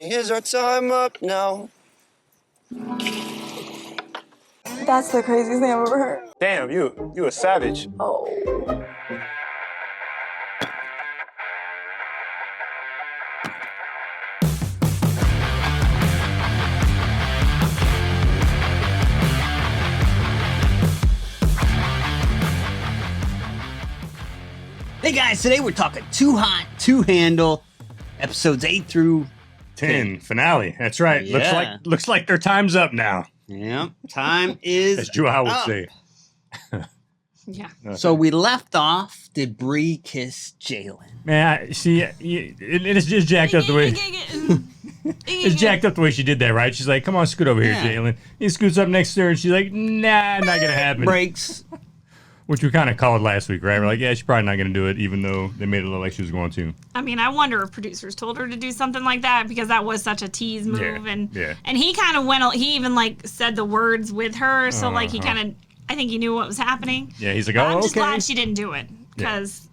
Here's our time up now. That's the craziest thing I've ever heard. Damn, you a savage. Oh. Hey guys, today we're talking Too Hot to Handle, episodes 8 through 10 finale. That's right. Yeah. Looks like their time's up now, Yep, time is as Joao would up. say. Yeah. So we left off, did Bri kiss Jaylen? Man, it's just jacked up the way it's jacked up the way she did that, right? She's like, "Come on, scoot over here, Yeah. Jaylen." He scoots up next to her, and she's like, "Nah, not gonna happen." Breaks. Which we kind of called last week, right? We're like, "Yeah, she's probably not gonna do it," even though they made it look like she was going to. I mean, I wonder if producers told her to do something like that because that was such a tease move, Yeah. and he kind of went. He even like said the words with her, so like he kind of. I think he knew what was happening. Yeah, he's like, But "Oh, I'm just okay." glad she didn't do it because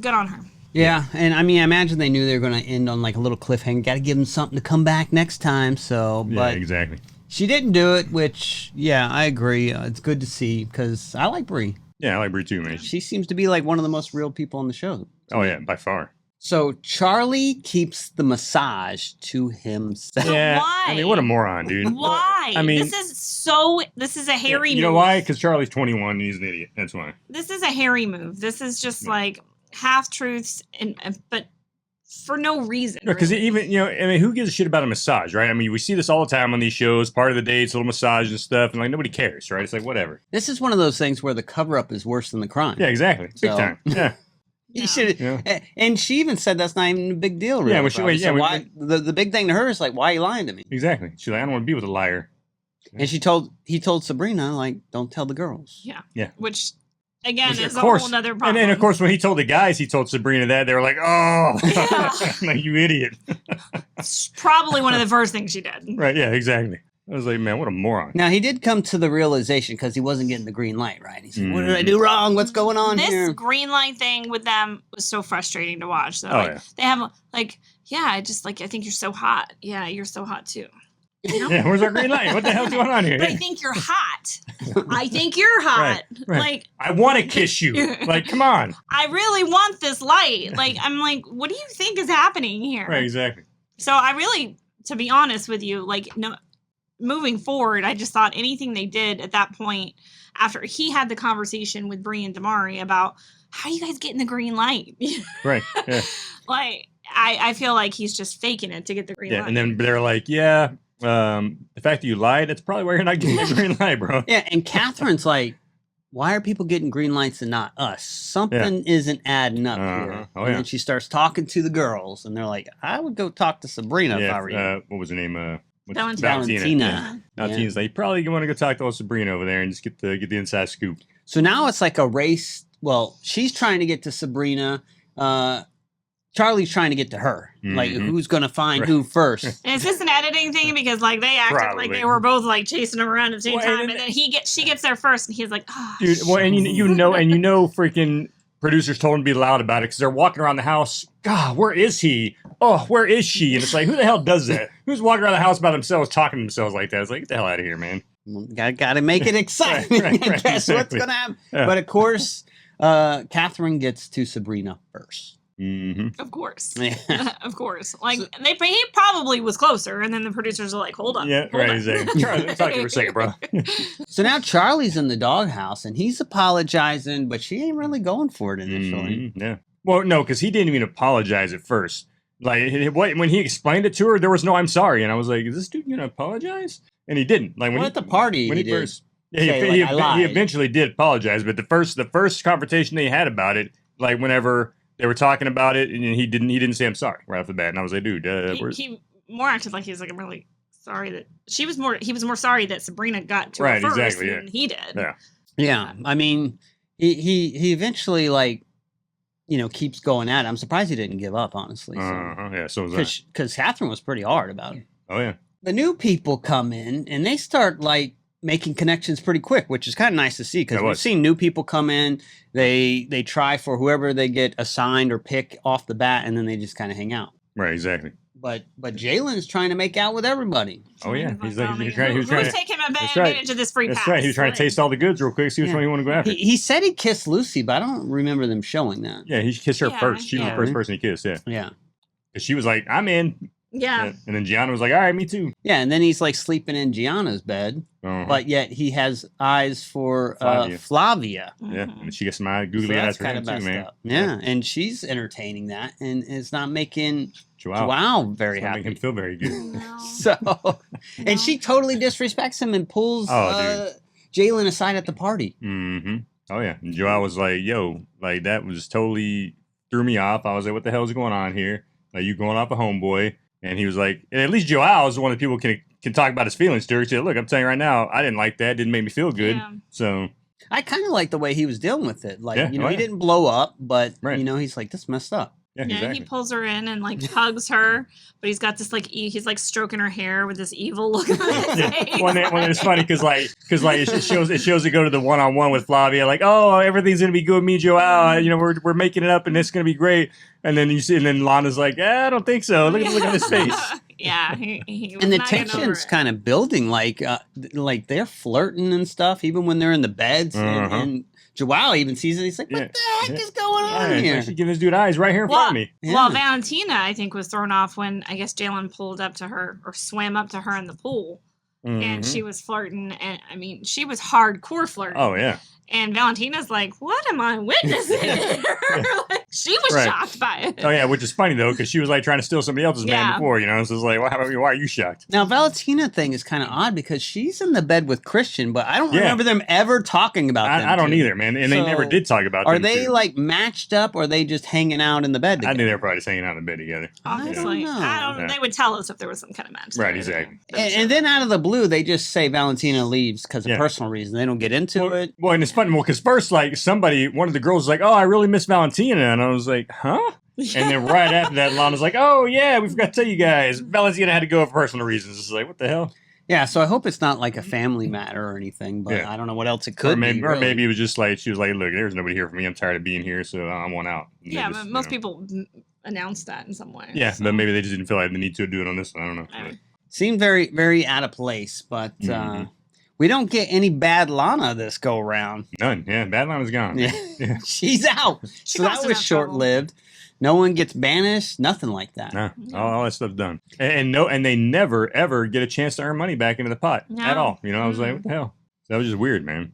good on her. Yeah, and I mean, I imagine they knew they were going to end on like a little cliffhanger. Got to give them something to come back next time. So, Yeah, but exactly. she didn't do it, which, yeah, I agree. It's good to see because I like Bri. Yeah, I like Bri too, man. She seems to be like one of the most real people on the show. Oh yeah, by far. So Charlie keeps the massage to himself. Yeah, why? I mean, what a moron, dude. Why? I mean, this is a hairy move. You know why? Because Charlie's 21 and he's an idiot. That's why. This is a hairy move. This is just like half truths, but for no reason. Because really. even, I mean, who gives a shit about a massage, right? I mean, we see this all the time on these shows. Part of the dates, little massage and stuff, and like nobody cares, right? It's like whatever. This is one of those things where the cover-up is worse than the crime. Yeah, exactly. Big So- time. Yeah. You should, Yeah. and she even said that's not even a big deal, really. Yeah, well, probably. So we- why, the big thing to her is like, why are you lying to me? Exactly. She's like, I don't want to be with a liar. And he told Sabrina, like, don't tell the girls. Yeah. Yeah. Which, again, Which, is of a course- whole nother problem. And of course, when he told the guys, he told Sabrina that, they were like, oh, like, you idiot. It's probably one of the first things she did. Right, yeah, exactly. I was like, man, what a moron. Now, he did come to the realization because he wasn't getting the green light, right? He said, what did I do wrong? What's going on This here? green light thing with them was so frustrating to watch. So, Oh, like, yeah. they have, like, yeah, I just, like, I think you're so hot. Yeah, you're so hot, too. You know? Yeah, where's our green light? What the hell's going on here? But I think you're hot. I think you're hot. Right. Like, I want to kiss you. Like, come on. I really want this light. Like, I'm like, what do you think is happening here? Right, exactly. So I really, to be honest with you, like, no, moving forward, I just thought anything they did at that point after he had the conversation with Bri and Damari about how you guys getting the green light. Right, yeah. Like, I feel like he's just faking it to get the green Yeah, light. and then they're like, yeah, the fact that you lied, that's probably why you're not getting the green light, bro. Yeah, and Catherine's like, why are people getting green lights and not us? Something isn't adding up here. Oh, and yeah. then she starts talking to the girls, and they're like, I would go talk to Sabrina if I were you. What was her name? Valentina. Valentina's like, you probably want to go talk to old Sabrina over there and just get the inside scoop. So now it's like a race. Well, she's trying to get to Sabrina. Charlie's trying to get to her. Like, Mhm. who's going to find who first? And is this an editing thing? Because like they acted Probably. like they were both like chasing him around at the same Well, time, and and then she gets there first, and he's like, oh, Dude, well, and you know, freaking producers told him to be loud about it because they're walking around the house. God, where is he? Oh, where is she? And it's like, who the hell does that? Who's walking around the house by themselves, talking to themselves like that? It's like, get the hell out of here, man. Got to make it exciting. Right, I guess what's exactly. going to happen. Yeah. But of course, Catherine gets to Sabrina first. Mm-hmm. of course, Yeah. of course. Like he probably was closer, and then the producers are like, hold on, Yeah, hold right, on. exactly. Charlie, let's talk to you for a second, bro. So now Charlie's in the doghouse, and he's apologizing, but she ain't really going for it initially. Mhm, yeah. Well, no, because he didn't even apologize at first. Like, when he explained it to her, there was no "I'm sorry," and I was like, "Is this dude gonna apologize?" And he didn't. Like when Well, at the party, when he he did first, yeah, say, he like, I lied. eventually did apologize. But the first confrontation they had about it, like whenever they were talking about it, and he didn't say "I'm sorry" right off the bat, and I was like, "Dude, where's He more acted like he was like, I'm really sorry that he was more sorry that Sabrina got to Right, her first exactly, than he did. Yeah. Yeah, I mean, he eventually keeps going at it. I'm surprised he didn't give up, honestly. Yeah, so was that. Because Catherine was pretty hard about it. Oh yeah, The new people come in and they start making connections pretty quick, which is kind of nice to see because It we've was. seen new people come in. They try for whoever they get assigned or pick off the bat, and then they just kind of hang out. right, exactly. but Jaylen's trying to make out with everybody. Oh yeah, he's trying. Who's to taking That's right. advantage of this free pass? That's right. He was trying to taste all the goods real quick, see which one he want to go after. He said he kissed Lucy, but I don't remember them showing that. Yeah, he kissed her first. She was the yeah. first person he kissed. Yeah. Yeah. She was like, "I'm in." Yeah. And then Gianna was like, "All right, me too." Yeah, and then he's like sleeping in Gianna's bed, but yet he has eyes for Flavia. Yeah, and she gets some googly So eyes that's for kind him of too, man. up. Yeah, and she's entertaining that, and it's not making Joao very happy. Making him feel very good. No. So, and she totally disrespects him and pulls Jaylen aside at the party. Mm-hmm. Oh yeah, and Joao was like, "Yo, like that was totally threw me off." I was like, "What the hell is going on here? Like you going off a homeboy?" And he was like, and at least Joao is the one that people can talk about his feelings to. He said, "Look, I'm telling you right now, I didn't like that. Didn't make me feel good." Yeah. So I kind of like the way he was dealing with it. Like, Yeah, he didn't blow up, but Right. He's like, this messed up. yeah, Yeah, exactly. he pulls her in and like hugs her, but he's got this like he's like stroking her hair with this evil look on his face. When it's funny because it shows it go to the one-on-one with Flavia, like, "Oh, everything's gonna be good with me, Joao. We're making it up and it's gonna be great." And then you see, and then Lana's like, "I don't think so. Look at his face." Yeah, he was And the not getting over tension's it. kind of building, like they're flirting and stuff, even when they're in the beds. And Joao even sees it. He's like, what the heck is going on here? She giving this dude eyes right here in front of me. Well, Valentina, I think, was thrown off when I guess Jaylen pulled up to her or swam up to her in the pool. And she was flirting. And I mean, she was hardcore flirting. Oh, yeah. And Valentina's like, what am I witnessing? Like, she was shocked by it. Oh, yeah, which is funny, though, because she was like trying to steal somebody else's man before, So it's like, why are you shocked? Now, Valentina thing is kind of odd because she's in the bed with Christian, but I don't remember them ever talking about them. I don't either, man. And they never did talk about them. Are they like matched up or are they just hanging out in the bed together? I think they're probably just hanging out in bed together. Obviously. I don't know. They would tell us if there was some kind of match. Right, exactly. And then out of the blue, they just say Valentina leaves because of personal reasons. They don't get into it. Well, and it's funny, because first, like, one of the girls was like, "Oh, I really miss Valentina." And I was like, "Huh?" And then right after that, Lana's like, "Oh, yeah, we forgot to tell you guys. Valentina had to go for personal reasons." It's like, what the hell? Yeah, so I hope it's not like a family matter or anything, but I don't know what else it could be. Or maybe it was just like, she was like, "Look, there's nobody here for me. I'm tired of being here, so I want out." And yeah, but most people announce that in some way. Yeah, but maybe they just didn't feel like the need to do it on this one. I don't know. Seemed very, very out of place, but we don't get any bad Lana this go around. None. Yeah, bad Lana's gone. Yeah. She's out. So that was short-lived. No one gets banished. Nothing like that. No, all that stuff's done. And they never ever get a chance to earn money back into the pot at all. I was like, what the hell? That was just weird, man.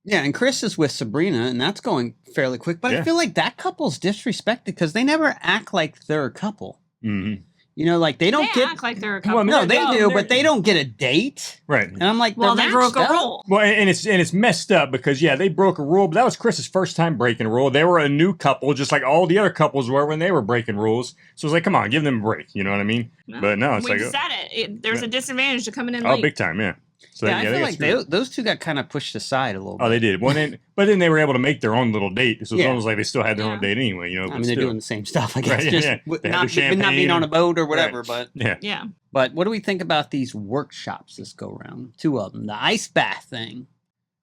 Yeah, and Chris is with Sabrina, and that's going fairly quick. But I feel like that couple's disrespected because they never act like they're a couple. Mm-hmm. Like they don't act like they're a couple. Well, no, they do, but they don't get a date. Right. And I'm like, well, they broke a rule. Well, and it's messed up because they broke a rule, but that was Chris's first time breaking a rule. They were a new couple, just like all the other couples were when they were breaking rules. So it's like, come on, give them a break. You know what I mean? No, but no, it's we like said it. There's a disadvantage to coming in oh, late. big time, yeah. So I feel like those two got kind of pushed aside a little bit. Oh, they did. Well, but then they were able to make their own little date. So it's almost like they still had their own date anyway. I mean, they're doing the same stuff, I guess. Right, Just not being on a boat or whatever. But yeah. But what do we think about these workshops this go round? 2 of them. The ice bath thing.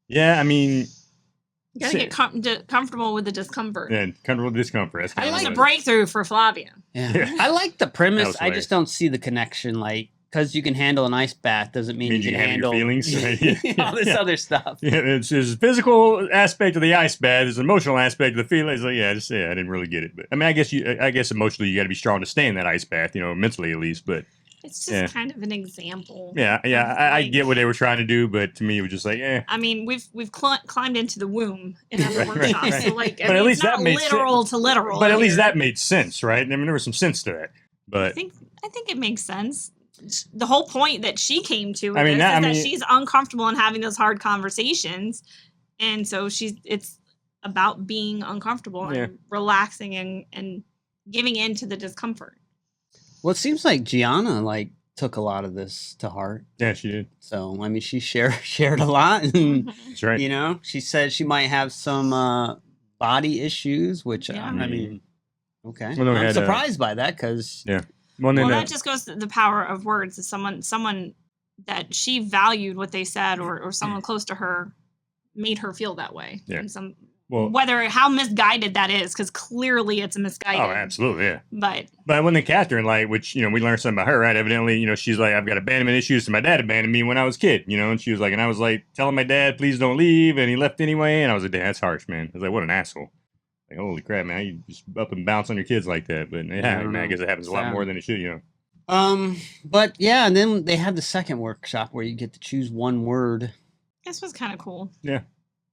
Yeah, I mean, you gotta get comfortable with the discomfort. Yeah, comfortable with discomfort. It was a breakthrough for Flavia. Yeah. I like the premise. I just don't see the connection. Like, because you can handle an ice bath doesn't mean you can handle your feelings. all this other stuff. Yeah, it's a physical aspect of the ice bath. There's an emotional aspect of the feelings. Like, I didn't really get it. But I mean, I guess emotionally you got to be strong to stay in that ice bath. Mentally at least. But it's just kind of an example. Yeah. I get what they were trying to do, but to me it was just like, I mean, we've climbed into the womb in other workshops, right. so like, But at least that made literal to literal. But at least that made sense, right? I mean, there was some sense to that. But I think it makes sense. The whole point that she came to is that she's uncomfortable in having those hard conversations, and so it's about being uncomfortable and relaxing and giving in to the discomfort. Well, it seems like Gianna took a lot of this to heart. Yeah, she did. So I mean, she shared a lot, and that's right. She said she might have some body issues, which I mean, okay, well, I'm surprised by that because Well, that just goes to the power of words. Is someone that she valued what they said, or someone close to her made her feel that way. Yeah. And how misguided that is, because clearly it's a misguided. Oh, absolutely, yeah. But when the Catherine, like, which, we learned something about her, right? Evidently, she's like, I've got abandonment issues, so my dad abandoned me when I was a kid, and she was like, and I was like, telling my dad, please don't leave, and he left anyway, and I was like, that's harsh, man. I was like, what an asshole. Like, holy crap, man, you just up and bounce on your kids like that. But yeah, man, I guess it happens a lot more than it should, But yeah, and then they had the second workshop where you get to choose one word. This was kind of cool. Yeah.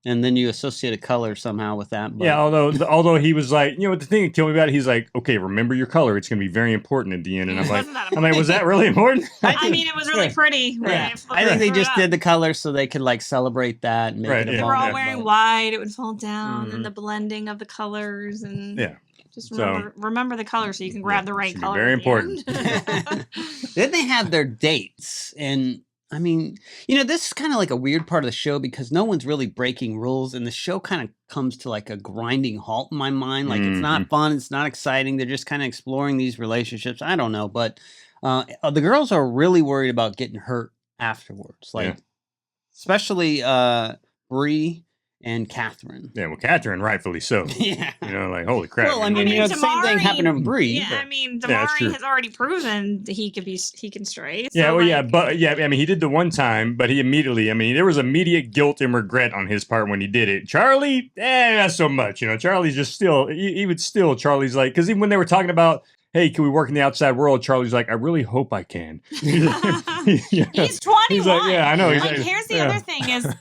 And then you associate a color somehow with that. But... Yeah, although he was like, the thing that killed me about it, he's like, okay, remember your color. It's going to be very important at the end. And I'm like, was that really important? I mean, it was really pretty. Yeah. I think they just did the colors so they could like celebrate that. And make it They were all wearing white. It would fall down, and the blending of the colors, and just remember the color so you can grab the right color. Very important. Then they have their dates, and I mean, this is kind of like a weird part of the show because no one's really breaking rules, and the show kind of comes to like a grinding halt in my mind. Like it's not fun, it's not exciting. They're just kind of exploring these relationships. I don't know, but the girls are really worried about getting hurt afterwards, like especially Bri and Catherine. Yeah, well, Catherine, rightfully so. Yeah. Like, holy crap. Well, I mean, the same thing happened to Bri. Yeah, I mean, Damari has already proven that he can stray. So yeah, well, I mean, he did the one time, but he immediately, there was immediate guilt and regret on his part when he did it. Charlie, not so much. Charlie's just still, Charlie's like, because even when they were talking about, hey, can we work in the outside world? Charlie's like, I really hope I can. He's 21. He's like, yeah, I know. Like, here's the other thing is,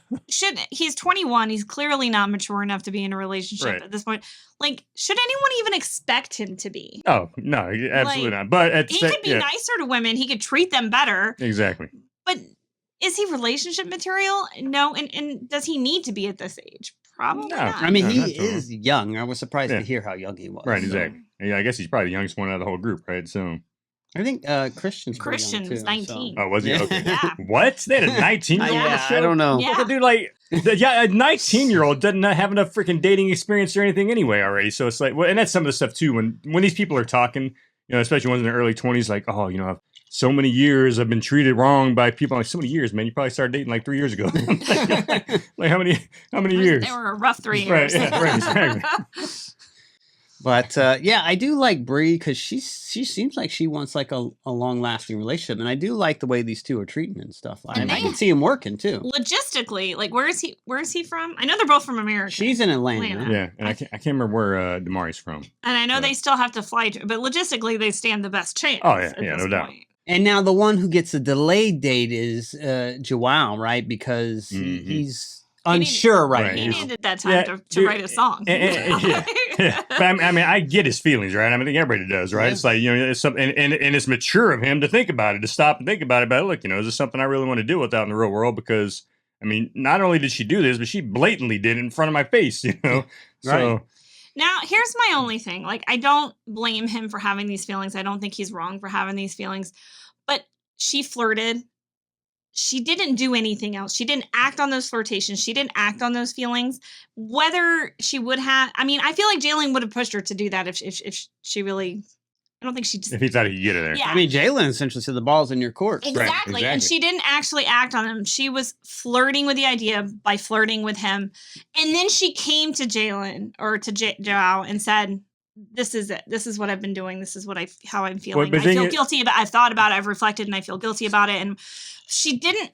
he's 21. He's clearly not mature enough to be in a relationship at this point. Like, should anyone even expect him to be? Oh, no, absolutely not. But he could be nicer to women. He could treat them better. Exactly. But is he relationship material? No. And does he need to be at this age? Probably not. I mean, he is young. I was surprised to hear how young he was. Right, exactly. Yeah, I guess he's probably the youngest one out of the whole group, right? So I think Christian's was 19. So. Oh, was he? Okay. Yeah. What? They had a 19-year-old on the show? I don't know. Yeah. Dude, like, a 19-year-old doesn't have enough freaking dating experience or anything anyway already. So it's like, well, and that's some of the stuff too. When these people are talking, especially ones in their early 20s, like, oh, so many years I've been treated wrong by people. I'm like, so many years, man. You probably started dating like 3 years ago. Like how many years? They were a rough 3 years. Right, exactly. But I do like Bri because she seems like she wants like a long lasting relationship, and I do like the way these two are treating and stuff. I can see him working too. Logistically, like where is he from? I know they're both from America. She's in Atlanta. Yeah, and I can't remember where Damari's from. And I know they still have to fly, but logistically they stand the best chance. Oh yeah, no doubt. And now the one who gets a delayed date is Joao, right? Because he's unsure right now. He needed that time to write a song. But I mean, I get his feelings, right? I mean, I think everybody does, right? Yeah. It's like, it's something, and it's mature of him to think about it, to stop and think about it. But look, is this something I really want to deal with out in the real world? Because, I mean, not only did she do this, but she blatantly did it in front of my face, So. Right. Now, here's my only thing. Like, I don't blame him for having these feelings. I don't think he's wrong for having these feelings. But she flirted. She didn't do anything else. She didn't act on those flirtations. She didn't act on those feelings. Whether she would have, I mean, I feel like Jaylen would have pushed her to do that if she really, I don't think she just. If he thought he could get her there. Yeah. I mean, Jaylen essentially said the ball's in your court. Exactly. Right, And she didn't actually act on him. She was flirting with the idea by flirting with him. And then she came to Jaylen or to Joao and said, this is it. This is what I've been doing. This is how I'm feeling. I feel guilty about it. I've thought about it. I've reflected and I feel guilty about it. And she didn't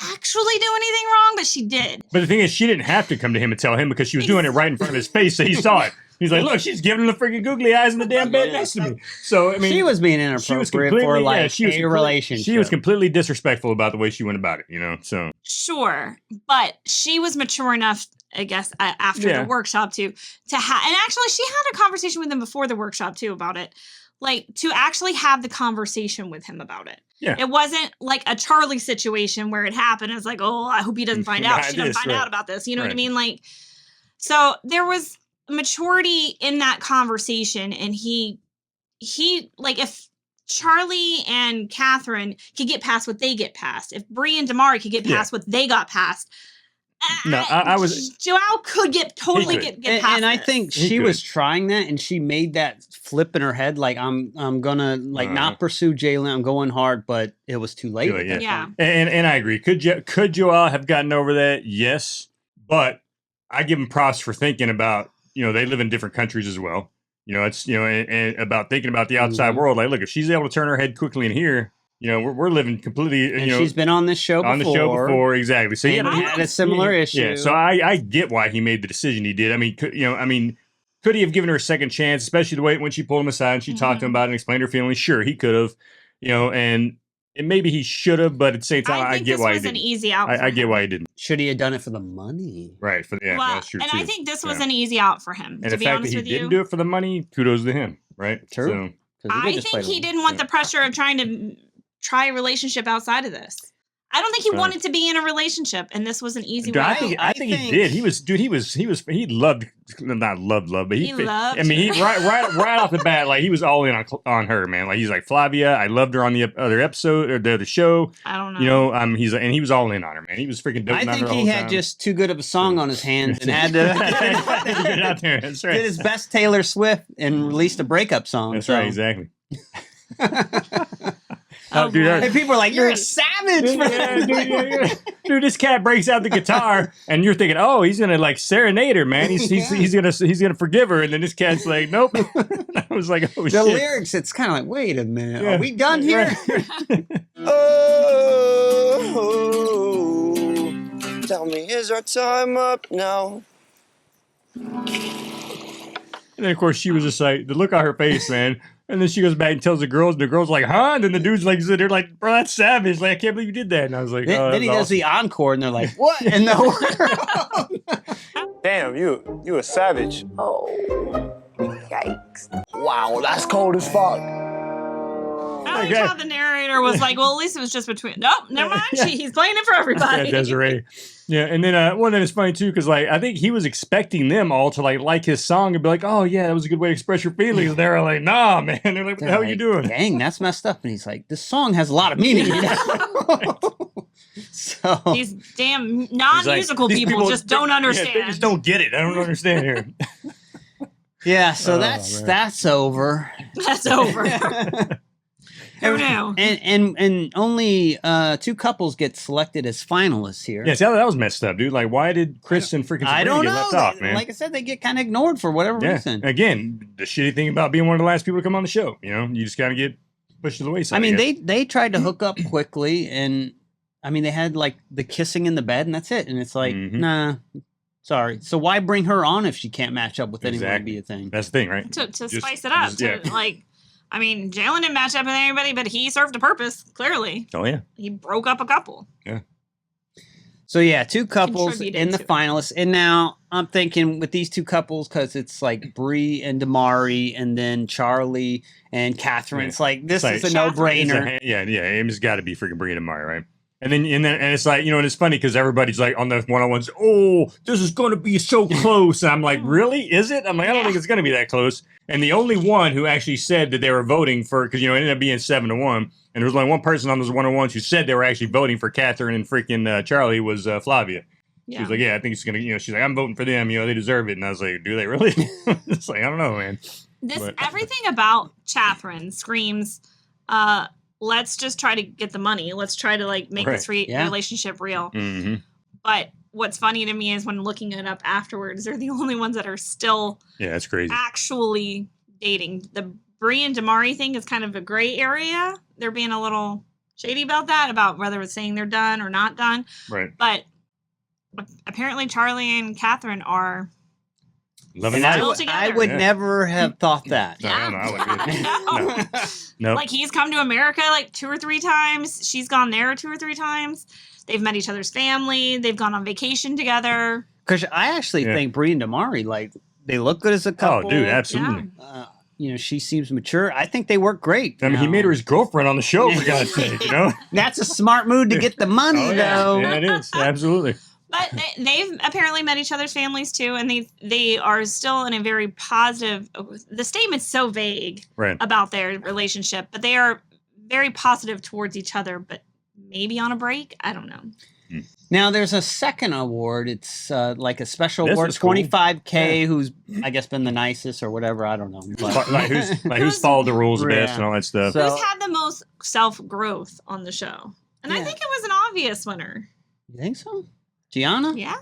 actually do anything wrong, but she did. But the thing is, she didn't have to come to him and tell him because she was doing it right in front of his face, so he saw it. He's like, look, she's giving him the freaking googly eyes in the damn bed next to me. So, I mean, she was being inappropriate for like a relationship. She was completely disrespectful about the way she went about it, so. Sure. But she was mature enough, I guess, after the workshop to have, and actually she had a conversation with him before the workshop too about it. Like, to actually have the conversation with him about it. Yeah. It wasn't like a Charlie situation where it happened. It's like, oh, I hope he doesn't find out. She doesn't find out about this. You know what I mean? Like, so there was maturity in that conversation. And he like, if Charlie and Catherine could get past what they get past, if Bri and Damari could get past what they got past, no, I was. Joao could get past and I think she was trying that, and she made that flip in her head, like I'm gonna not pursue Jaylen. I'm going hard, but it was too late. Yeah. And I agree. Could Joao have gotten over that? Yes, but I give them props for thinking about, they live in different countries as well. It's, and about thinking about the outside world. Like, look, if she's able to turn her head quickly in here, we're living completely, And she's been on this show before. On the show before, exactly. So and had a similar issue. Yeah, so I get why he made the decision he did. I mean, could he have given her a second chance, especially the way when she pulled him aside and she talked to him about it and explained her feelings? Sure, he could have, and maybe he should have, but at the same time, I get why he didn't. An easy out. I get why he didn't. Should he have done it for the money? Right. That's true and too. I think this was an easy out for him. And to the be fact honest that he with you, didn't do it for the money, kudos to him. Right. True. So, I think he didn't want the pressure of trying to try a relationship outside of this. I don't think he wanted to be in a relationship, and this was an easy way. I think he did. He loved, not loved, but he loved. I mean, he right off the bat, like he was all in on her, man. Like he's like, Flavia, I loved her on the other episode or the other show. I don't know. He was all in on her, man. He was freaking dope. I think he had just too good of a song on his hands and had to get out there. That's right. Did his best Taylor Swift and released a breakup song. That's right, exactly. Dude, and people are like, "You're a savage!" Dude, this cat breaks out the guitar, and you're thinking, "Oh, he's gonna like serenade her, man. He's gonna forgive her." And then this cat's like, "Nope." I was like, "Oh shit!" The lyrics, it's kind of like, "Wait a minute, are we done here?" Oh, tell me, is our time up now? And then of course she was just like, the look on her face, man. And then she goes back and tells the girls, and the girls like, huh? And then the dude's like, they're like, bro, that's savage. Like, I can't believe you did that. And I was like, then he does the encore, and they're like, what in the world? Damn, you a savage. Oh, yikes. Wow, that's cold as fuck. I like how the narrator was like, well, at least it was just between. Nope, never mind. He's playing it for everybody. Yeah, Desiree. Yeah, and then then it's funny too because like I think he was expecting them all to like his song and be like, oh yeah, that was a good way to express your feelings. And they're like, nah, man. They're like, what the hell are you doing? Dang, that's messed up. And he's like, this song has a lot of meaning. So these damn non-musical like, people just don't understand. Yeah, they just don't get it. I don't understand here. Yeah, so that's over. That's over. Who knew? And only 2 couples get selected as finalists here. Yeah, see, that was messed up, dude. Like, why did Chris and freaking Sabrina get left off, man? Like I said, they get kind of ignored for whatever reason. Again, the shitty thing about being one of the last people to come on the show, you just kind of get pushed to the wayside. I mean, they tried to hook up quickly, and I mean, they had like the kissing in the bed, and that's it. And it's like, nah, sorry. So why bring her on if she can't match up with anyone to be a thing? That's the thing, right? To spice it up. I mean, Jaylen didn't match up with anybody, but he served a purpose, clearly. Oh, yeah. He broke up a couple. Yeah. So, yeah, 2 couples in the finalists. And now I'm thinking with these 2 couples, because it's like Bri and Damari, and then Charlie and Catherine. Yeah. It's like, this is a no-brainer. It's got to be freaking Bri and Damari, right? And then it's like, and it's funny because everybody's like on the one-on-ones, oh, this is going to be so close. And I'm like, really? Is it? I'm like, I don't think it's going to be that close. And the only one who actually said that they were voting for, because, it ended up being 7-1. And there was only one person on those one-on-ones who said they were actually voting for Catherine and freaking Charlie was Flavia. Yeah. She was like, yeah, I think it's going to, she's like, I'm voting for them. They deserve it. And I was like, do they really? It's like, I don't know, man. Everything about Catherine screams, let's just try to get the money. Let's try to make this relationship real. Mm-hmm. But what's funny to me is when looking it up afterwards, they're the only ones that are still that's crazy. Actually dating. The Bri and Damari thing is kind of a gray area. They're being a little shady about that, about whether it's saying they're done or not done. Right. But apparently Charlie and Catherine are loving still together. I would never have thought that. No. Like he's come to America 2 or 3 times. She's gone there 2 or 3 times. They've met each other's family. They've gone on vacation together. Because I actually think Bri and Damari, they look good as a couple. Oh, dude, absolutely. Yeah. She seems mature. I think they work great. I mean, he made her his girlfriend on the show, for God's sake, That's a smart move to get the money, though. Yeah, it is. Absolutely. But they've apparently met each other's families, too, and they are still in a very positive... The statement's so vague about their relationship, but they are very positive towards each other, but maybe on a break? I don't know. Now, there's a second award. It's like a special award, $25K, who's, I guess, been the nicest or whatever. I don't know. But, who's followed the rules the best and all that stuff. So, who's had the most self-growth on the show? And I think it was an obvious winner. You think so? Gianna? Yeah.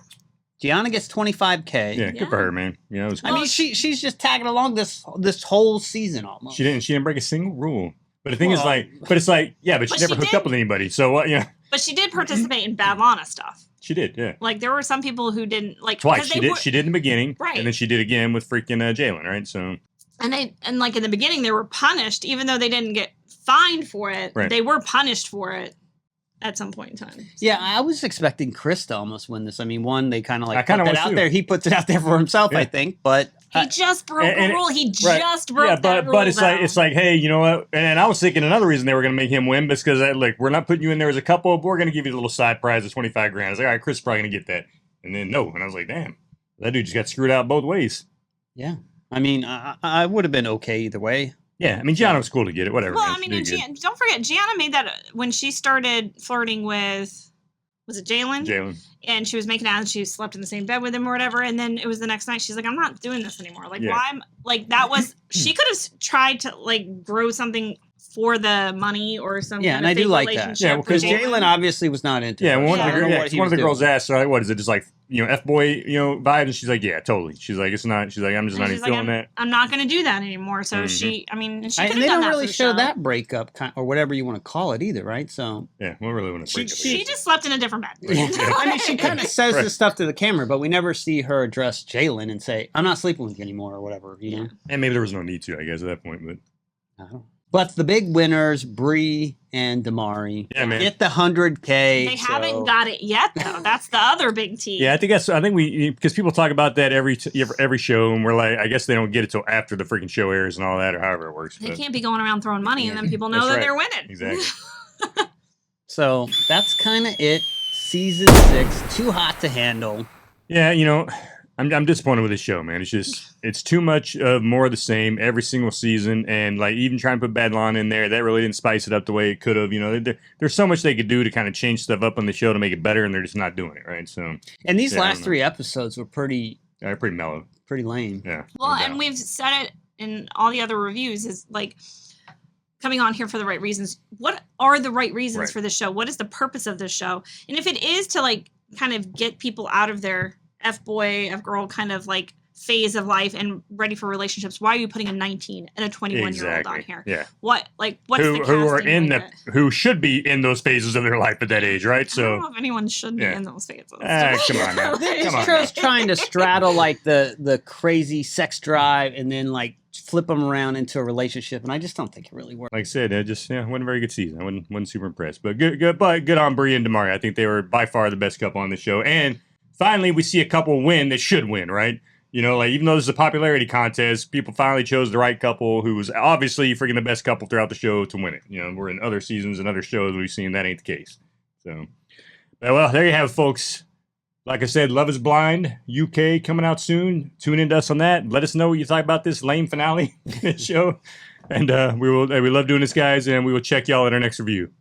Gianna gets 25K. Yeah, good for her, man. You know, it was I cool. mean, she's just tagging along this whole season almost. She didn't break a single rule. But the thing is, Well, but it's like, yeah, but she But never she hooked did. up with anybody. So what? Yeah, But she did participate in Bad Lana stuff. she did. Yeah, Like there were some people who didn't like twice. because She they did. were- She did in the beginning, Right. And then she did again with freaking Jaylen, right? So and like in the beginning they were punished even though they didn't get fined for it. Right. They were punished for it at some point in time. So. Yeah, I was expecting Chris to almost win this. I mean, one, they kind of I like kinda put that was out too. there. He puts it out there for himself, Yeah. I think. But He just broke and- a rule. He right. just broke that rule. but it's down. like hey, you know what? And I was thinking another reason they were going to make him win because like we're not putting you in there as a couple. But we're going to give you a little side prize of 25 grand. I was like, all right, Chris is probably going to get that. And then no, and I was like, damn, that dude just got screwed out both ways. yeah, I mean, I would have been okay either way. Yeah, I mean, Gianna was cool to get it. Whatever. well, man, I mean, she and did good. don't forget, Gianna made that when she started flirting with, was it Jaylen? Jaylen. And she was making out and she slept in the same bed with him or whatever. And then it was the next night. She's like, I'm not doing this anymore. Like, Yeah. why? Like, that was, she could have tried to, like, grow something for the money or some Yeah, kind and of I do fake like that. relationship Yeah, with Because Well, Jaylen obviously was not into Yeah, it. one I of don't the, know yeah, what he one of the was girls doing. asked, right, what is it? Just like, F boy, vibe, and she's like, yeah, totally. She's like, it's not. She's like, I'm just And not she's even like, feeling that. I'm not going to do that anymore. So Mhm. she, I mean, and she could And have they done don't that really for the show show. that breakup or whatever you want to call it either, right? So Yeah, we don't really want to break up. She just slept in a different bed. I mean, she kind of says Right. this stuff to the camera, but we never see her address Jaylen and say, "I'm not sleeping with you anymore" or whatever. You know. And maybe there was no need to, I guess, at that point. But I don't know. But the big winners, Bri and Damari, yeah, man. get the 100K. They so- haven't got it yet, though. That's the other big T. Yeah, I think we because people talk about that every show, and we're like, I guess they don't get it till after the freaking show airs and all that, or however it works. They but- can't be going around throwing money and then people know That's that right. they're winning. Exactly. So that's kind of it. Season 6, too hot to handle. Yeah, I'm disappointed with this show, man. It's too much of more of the same every single season, and like even trying to put Badlon in there, that really didn't spice it up the way it could have. There's so much they could do to kind of change stuff up on the show to make it better, and they're just not doing it, right? So And these Yeah, I last don't know. 3 episodes were pretty they're pretty mellow. lame. Yeah. Well, no and doubt. we've said it in all the other reviews is like coming on here for the right reasons. What are the right reasons Right. for the show? What is the purpose of the show? And if it is to like kind of get people out of their F-boy, F-girl kind of like phase of life and ready for relationships, why are you putting a 19 and a 21-year-old on here? Yeah. What's the Who are casting in like who should be in those phases of their life at that age, right? I don't know So if anyone should be yeah. in those phases. Come on now. This Come on show's trying to straddle like the crazy sex drive and then like flip them around into a relationship, and I just don't think it really works. like I said, it wasn't a very good season. I wasn't super impressed, but good on Bri and Damari. I think they were by far the best couple on the show, and finally we see a couple win that should win, right? Like even though this is a popularity contest, people finally chose the right couple who was obviously freaking the best couple throughout the show to win it. We're in other seasons and other shows we've seen that ain't the case. So, but, well, there you have it, folks. Like I said, Love is Blind UK coming out soon. Tune in to us on that. Let us know what you thought about this lame finale show. And we love doing this, guys, and we will check y'all at our next review.